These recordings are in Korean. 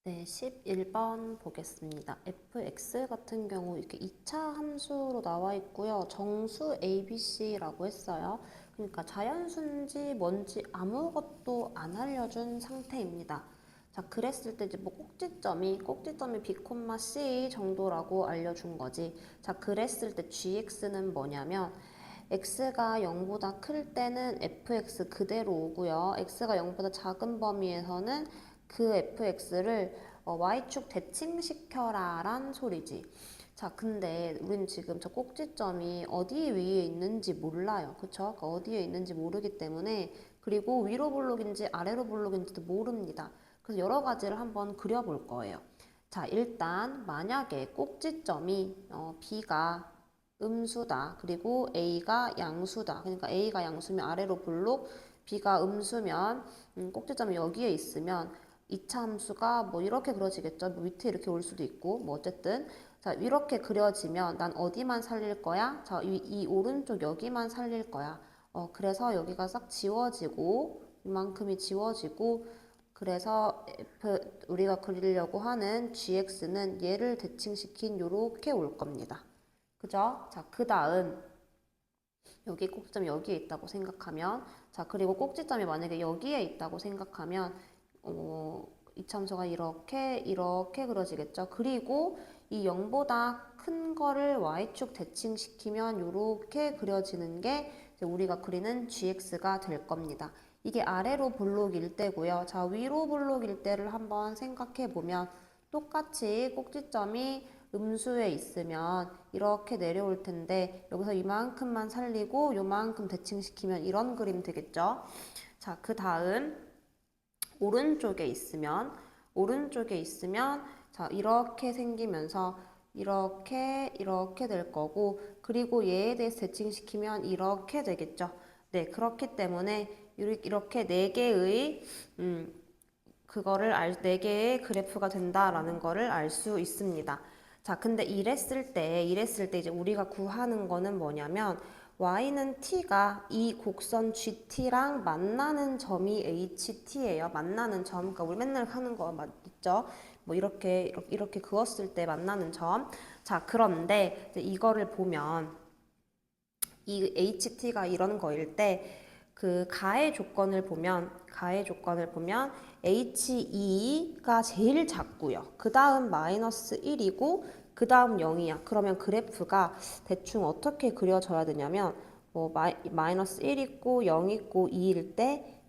네, 11번 보겠습니다. fx 같은 경우 이렇게 2차 함수로 나와 있고요. 정수 abc라고 했어요. 그러니까 자연수인지 뭔지 아무것도 안 알려준 상태입니다. 자, 그랬을 때 이제 뭐 꼭지점이 b, c 정도라고 알려준 거지. 자, 그랬을 때 gx는 뭐냐면 x가 0보다 클 때는 fx 그대로 오고요. x가 0보다 작은 범위에서는 그 fx를 y축 대칭시켜라 란 소리지. 자, 근데 우린 지금 저 꼭지점이 어디 위에 있는지 몰라요. 그쵸? 그러니까 어디에 있는지 모르기 때문에, 그리고 위로 볼록인지 아래로 볼록인지도 모릅니다. 그래서 여러 가지를 한번 그려볼 거예요. 자, 일단 만약에 꼭지점이 b가 음수다. 그리고 A가 양수다. 그러니까 A가 양수면 아래로 볼록, B가 음수면 꼭지점이 여기에 있으면 2차 함수가 뭐 이렇게 그려지겠죠. 뭐 밑에 이렇게 올 수도 있고 뭐 어쨌든 자, 이렇게 그려지면 난 어디만 살릴 거야? 자, 이 오른쪽 여기만 살릴 거야. 그래서 여기가 싹 지워지고 이만큼이 지워지고, 그래서 우리가 그리려고 하는 gx는 얘를 대칭시킨 요렇게 올 겁니다. 그죠? 자, 그 다음 여기 꼭지점이 여기에 있다고 생각하면, 자, 그리고 꼭지점이 만약에 여기에 있다고 생각하면 이참수가 이렇게 그려지겠죠. 그리고 이 0보다 큰 거를 y축 대칭시키면 이렇게 그려지는 게 우리가 그리는 gx가 될 겁니다. 이게 아래로 볼록일 때고요. 자, 위로 볼록일 때를 한번 생각해 보면 똑같이 꼭지점이 음수에 있으면 이렇게 내려올 텐데 여기서 이만큼만 살리고 요만큼 대칭시키면 이런 그림 되겠죠. 자, 그 다음 오른쪽에 있으면 자, 이렇게 생기면서 이렇게 될 거고, 그리고 얘에 대해서 대칭시키면 이렇게 되겠죠. 네, 그렇기 때문에 이렇게 네 개의 네 개의 그래프가 된다라는 거를 알 수 있습니다. 자, 근데 이랬을 때 이제 우리가 구하는 거는 뭐냐면, y는 t가 이 곡선 gt랑 만나는 점이 ht예요. 만나는 점. 그러니까 우리 맨날 하는 거 있죠? 뭐 이렇게 그었을 때 만나는 점. 자, 그런데 이제 이거를 보면 이 ht가 이런 거일 때 그 가의 조건을 보면 H2가 제일 작고요. 그 다음 마이너스 1이고 그 다음 0이야. 그러면 그래프가 대충 어떻게 그려져야 되냐면 뭐 마이너스 1 있고 0 있고 2일 때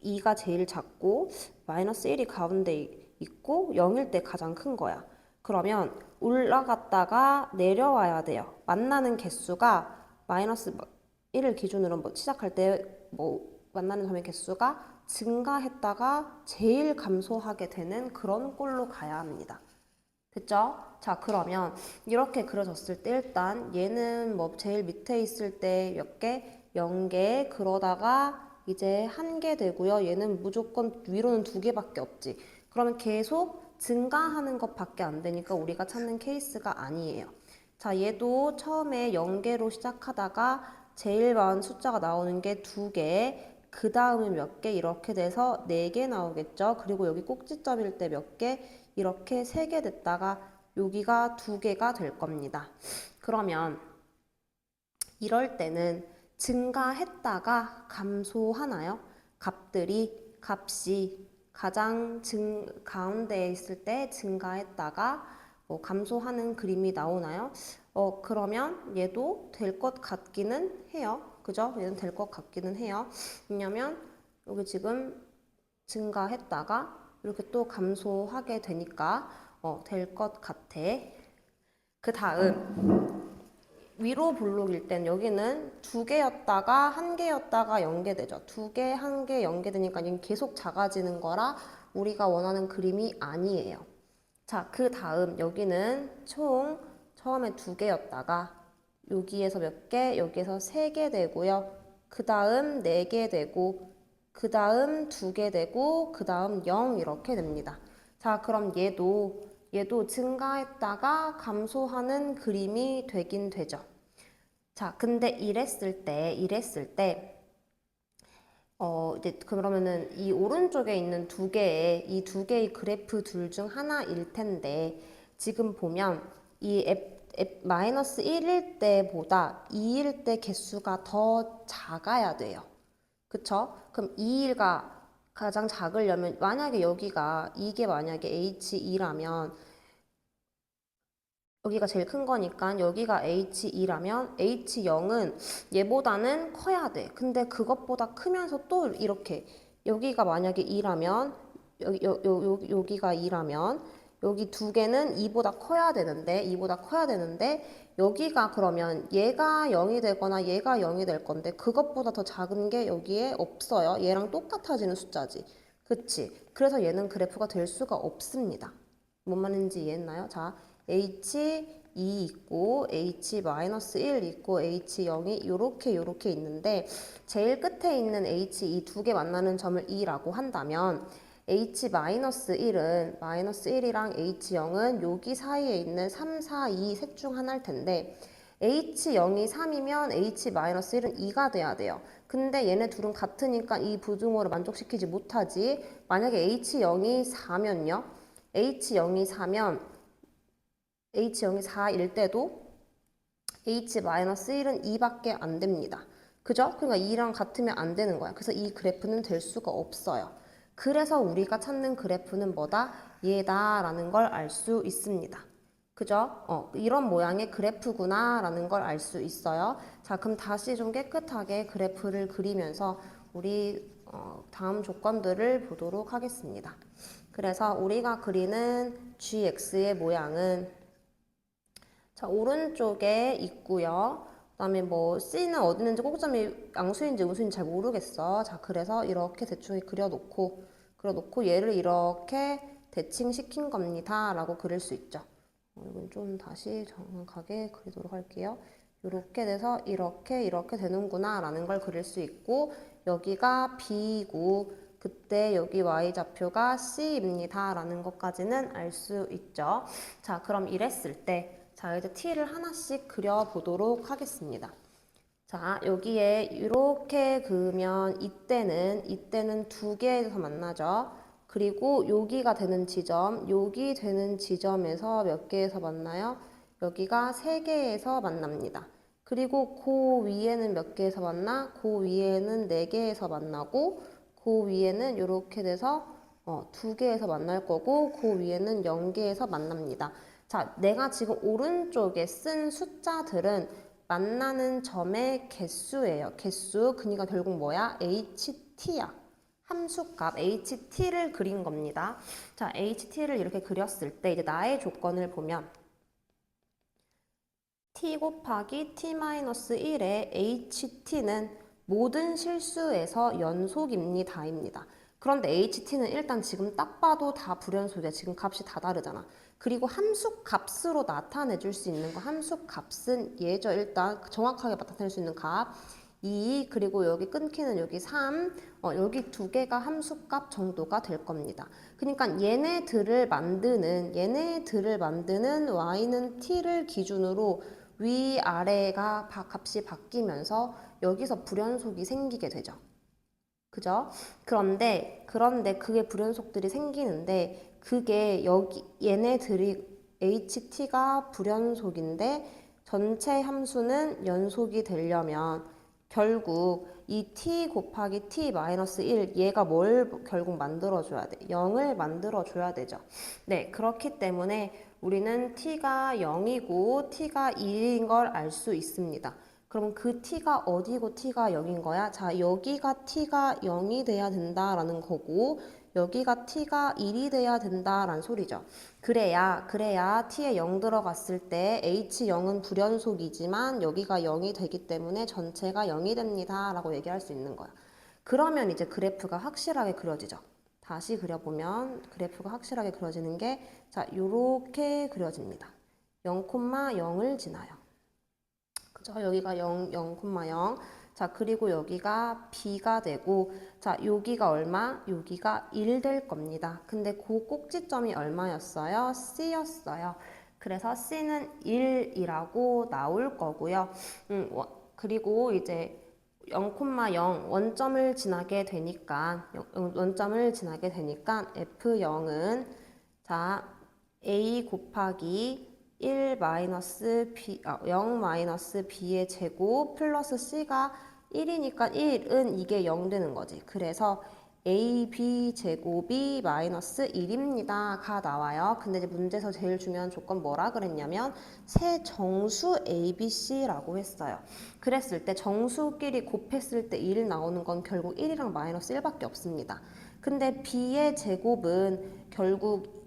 2가 제일 작고 마이너스 1이 가운데 있고 0일 때 가장 큰 거야. 그러면 올라갔다가 내려와야 돼요. 만나는 개수가 마이너스 1을 기준으로 뭐 시작할 때 뭐 만나는 점의 개수가 증가했다가 제일 감소하게 되는 그런 꼴로 가야 합니다. 됐죠? 자, 그러면 이렇게 그려졌을 때 일단 얘는 뭐 제일 밑에 있을 때 몇 개? 0개. 그러다가 이제 1개 되고요. 얘는 무조건 위로는 2개밖에 없지. 그러면 계속 증가하는 것밖에 안 되니까 우리가 찾는 케이스가 아니에요. 자, 얘도 처음에 0개로 시작하다가 제일 많은 숫자가 나오는 게 2개. 그 다음에 몇 개? 이렇게 돼서 4개 나오겠죠. 그리고 여기 꼭지점일 때 몇 개? 이렇게 3개 됐다가 여기가 2개가 될 겁니다. 그러면 이럴 때는 증가했다가 감소하나요? 값이 가장 가운데에 있을 때 증가했다가 감소하는 그림이 나오나요? 그러면 얘도 될 것 같기는 해요. 그죠? 얘는 될 것 같기는 해요. 왜냐면 여기 지금 증가했다가 이렇게 또 감소하게 되니까 될 것 같아. 그 다음 위로 볼록일 땐 여기는 2개였다가 1개였다가 0개 되죠. 2개, 1개, 0개 되니까 이게 계속 작아지는 거라 우리가 원하는 그림이 아니에요. 자, 그 다음 여기는 총 처음에 2개였다가 여기에서 몇 개? 여기에서 3개 되고요. 그 다음 4개 되고 그 다음 2개 되고 그 다음 0 이렇게 됩니다. 자, 그럼 얘도 증가했다가 감소하는 그림이 되긴 되죠. 자, 근데 이랬을 때 이제 그러면은 이 오른쪽에 있는 이 두 개의 그래프 둘 중 하나일 텐데, 지금 보면 이 마이너스 1일 때보다 2일 때 개수가 더 작아야 돼요. 그쵸? 그럼 2일가 가장 작으려면, 만약에 여기가, 이게 만약에 H2라면, 여기가 제일 큰 거니까 여기가 H2라면 H0은 얘보다는 커야 돼. 근데 그것보다 크면서 또 이렇게 여기가 만약에 2라면 여기가 2라면 여기 두 개는 2보다 커야 되는데 여기가 그러면 얘가 0이 되거나 얘가 0이 될 건데 그것보다 더 작은 게 여기에 없어요. 얘랑 똑같아지는 숫자지. 그치? 그래서 얘는 그래프가 될 수가 없습니다. 뭔 말인지 이해했나요? 자, H2 있고 H-1 있고 H0이 요렇게 있는데 제일 끝에 있는 H2 두 개 만나는 점을 2라고 한다면 H-1은 -1이랑 H0은 여기 사이에 있는 3, 4, 2 셋 중 하나일 텐데 H0이 3이면 H-1은 2가 돼야 돼요. 근데 얘네 둘은 같으니까 이 부등호를 만족시키지 못하지. 만약에 H0이 4면요. H0이 4면 H0이 4일 때도 H-1은 2밖에 안 됩니다. 그죠? 그러니까 2랑 같으면 안 되는 거야. 그래서 이 그래프는 될 수가 없어요. 그래서 우리가 찾는 그래프는 뭐다? 얘다라는 걸 알 수 있습니다. 그죠? 이런 모양의 그래프구나 라는 걸 알 수 있어요. 자, 그럼 다시 좀 깨끗하게 그래프를 그리면서 우리 다음 조건들을 보도록 하겠습니다. 그래서 우리가 그리는 gx의 모양은 자, 오른쪽에 있고요. 그다음에 뭐 C는 어디 있는지 꼭점이 양수인지 음수인지 잘 모르겠어. 자, 그래서 이렇게 대충 그려놓고 얘를 이렇게 대칭시킨 겁니다. 라고 그릴 수 있죠. 이건 좀 다시 정확하게 그리도록 할게요. 이렇게 돼서 이렇게 되는구나 라는 걸 그릴 수 있고 여기가 B이고 그때 여기 Y좌표가 C입니다 라는 것까지는 알 수 있죠. 자, 그럼 이랬을 때 자, 이제 T를 하나씩 그려보도록 하겠습니다. 자, 여기에 이렇게 그으면 이때는 두 개에서 만나죠. 그리고 여기가 되는 지점, 여기 되는 지점에서 몇 개에서 만나요? 여기가 세 개에서 만납니다. 그리고 그 위에는 몇 개에서 만나? 그 위에는 네 개에서 만나고 그 위에는 이렇게 돼서 두 개에서 만날 거고 그 위에는 0개에서 만납니다. 자, 내가 지금 오른쪽에 쓴 숫자들은 만나는 점의 개수예요. 개수. 그니까 결국 뭐야? HT야. 함수값 HT를 그린 겁니다. 자, HT를 이렇게 그렸을 때 이제 나의 조건을 보면 T 곱하기 T-1의 HT는 모든 실수에서 연속입니다입니다. 그런데 HT는 일단 지금 딱 봐도 다 불연속이야. 지금 값이 다 다르잖아. 그리고 함수 값으로 나타내 줄 수 있는 거 함수 값은 얘죠. 일단 정확하게 나타낼 수 있는 값 2, 그리고 여기 끊기는 여기 3, 여기 두 개가 함수값 정도가 될 겁니다. 그러니까 얘네들을 만드는 y는 t를 기준으로 위아래가 값이 바뀌면서 여기서 불연속이 생기게 되죠. 그죠? 그런데 그게 불연속들이 생기는데 그게 여기 얘네들이 HT가 불연속인데 전체 함수는 연속이 되려면 결국 이 t 곱하기 t-1 얘가 뭘 결국 만들어줘야 돼? 0을 만들어줘야 되죠. 네, 그렇기 때문에 우리는 t가 0이고 t가 1인 걸 알 수 있습니다. 그럼 그 t가 어디고 t가 0인 거야? 자, 여기가 t가 0이 돼야 된다라는 거고 여기가 t가 1이 돼야 된다라는 소리죠. 그래야 t에 0 들어갔을 때 h0은 불연속이지만 여기가 0이 되기 때문에 전체가 0이 됩니다 라고 얘기할 수 있는 거야. 그러면 이제 그래프가 확실하게 그려지죠. 다시 그려보면 그래프가 확실하게 그려지는 게 자, 요렇게 그려집니다. 0,0을 지나요. 그죠? 여기가 0,0. 자, 그리고 여기가 B가 되고, 자, 여기가 얼마? 여기가 1 될 겁니다. 근데 그 꼭지점이 얼마였어요? C였어요. 그래서 C는 1이라고 나올 거고요. 그리고 이제 0,0 원점을 지나게 되니까 F0은 자 A 곱하기 1 마이너스 B, 0 마이너스 B의 제곱 플러스 C가 1이니까 1은 이게 0 되는 거지. 그래서 AB 제곱이 마이너스 1입니다. 가 나와요. 근데 이제 문제에서 제일 중요한 조건 뭐라 그랬냐면 세 정수 ABC라고 했어요. 그랬을 때 정수끼리 곱했을 때 1 나오는 건 결국 1이랑 마이너스 1밖에 없습니다. 근데 B의 제곱은 결국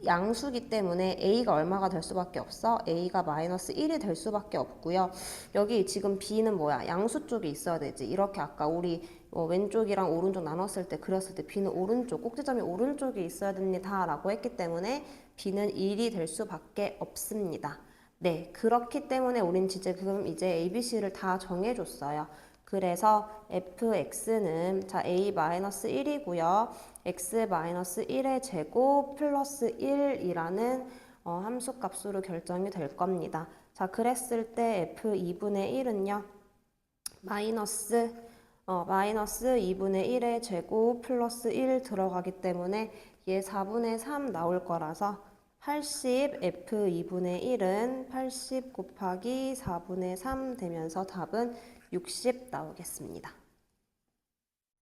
양수기 때문에 A가 얼마가 될 수밖에 없어? A가 마이너스 1이 될 수밖에 없고요. 여기 지금 B는 뭐야? 양수 쪽에 있어야 되지. 이렇게 아까 우리 왼쪽이랑 오른쪽 나눴을 때 그렸을 때 B는 오른쪽, 꼭지점이 오른쪽에 있어야 됩니다. 라고 했기 때문에 B는 1이 될 수밖에 없습니다. 네, 그렇기 때문에 우린 지금 이제 ABC를 다 정해줬어요. 그래서 fx는 자 a-1이고요. x-1의 제곱 플러스 1이라는 함수값으로 결정이 될 겁니다. 자 그랬을 때 f2분의 1은요. 마이너스 2분의 1의 제곱 플러스 1 들어가기 때문에 얘 4분의 3 나올 거라서 80 f2분의 1은 80 곱하기 4분의 3 되면서 답은 60 나오겠습니다.